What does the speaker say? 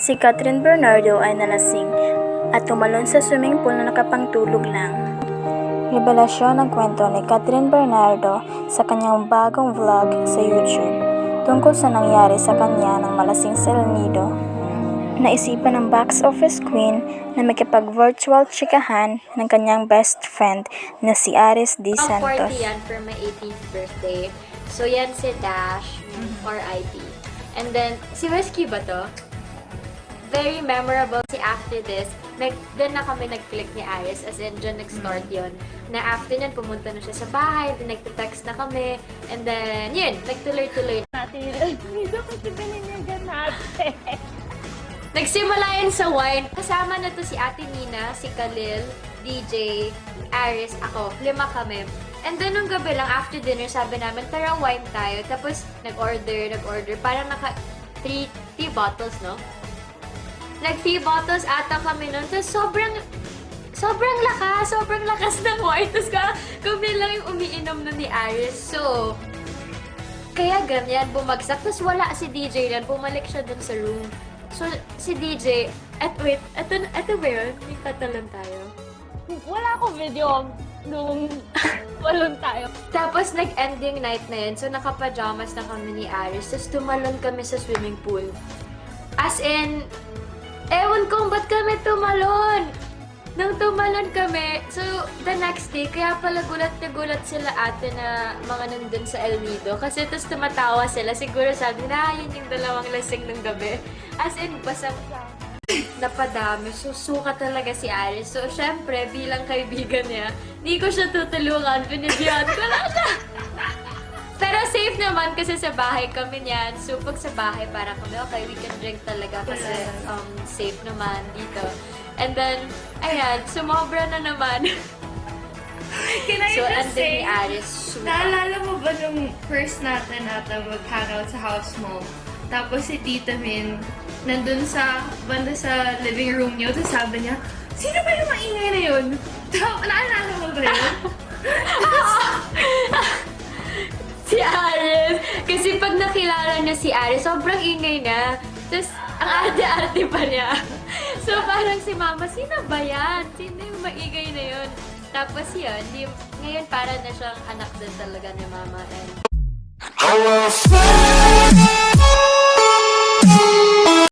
Si Catherine Bernardo ay nalasing at tumalon sa swimming pool na nakapangtulog lang. Revelasyon ng kwento ni Catherine Bernardo sa kanyang bagong vlog sa YouTube tungkol sa nangyari sa kanya ng malasing sa El Nido. Naisipan ng box office queen na makipag-virtual chikahan ng kanyang best friend na si Aris D. Santos. Ang 40 yan for my 18th birthday. So yan si Dash or IP. And then, si Whiskey ba to? Very memorable si after this. Doon na kami nag-click ni Aris, as in dyan nag-start yun. Na after nyan, pumunta na siya sa bahay, then nagte-text na kami. And then, yun, nagtuloy-tuloy. Dito kasi pininyagan natin. Nagsimula yun sa wine. Kasama na to si Ate Nina, si Khalil, DJ, Aris, ako. 5 kami. And then nung gabi lang, after dinner, sabi namin, tara wine tayo. Tapos nag-order. Parang naka 3 bottles, no? Nag-3 bottles ata kami nun. Tapos sobrang lakas ng wine. Tapos kami lang yung umiinom nun ni Aris. So, kaya ganyan, bumagsak. Tapos wala si DJ lang. Bumalik siya dun sa room. So, si DJ, eto ba yun? May katalon tayo. Wala akong video nung walon tayo. Tapos, nag-ending night na yun. So, naka-pajamas na kami ni Aris. Tapos, tumalon kami sa swimming pool. As in, ewan kong ba't kami tumalon. Nang tumalon kami, so, the next day, kaya pala gulat na gulat sila ate na mga nandun sa El Nido. Kasi tapos tumatawa sila. Siguro sabi na, yun yung dalawang lasing ng gabi. As in, basang napadami. Susuka talaga si Aris. So, syempre, bilang kaibigan niya, di ko siya tutulungan. Pinibiyaan ko lang siya. Pero safe naman kasi sa bahay kami niyan. So, pag sa bahay, parang kami, okay, we can drink talaga kasi safe naman dito. And then, ayan, sumobra na naman. Can I So, just andun ni say, Aris, suka. naalala mo ba nung first natin mag-hangout sa house mo? Tapos si Tita Min, nandun sa banda sa living room niyo, tapos sabi niya, sino ba yung maingay na yun? Naalala mo ba yun? Si Aris. Kasi pag nakilala niya si Aris, sobrang ingay na. Tapos, ang arte-arte pa niya. So, parang si Mama, sino ba yan? Sino yung maingay na yun? Tapos yun, ngayon para na siyang anak din talaga ni Mama. And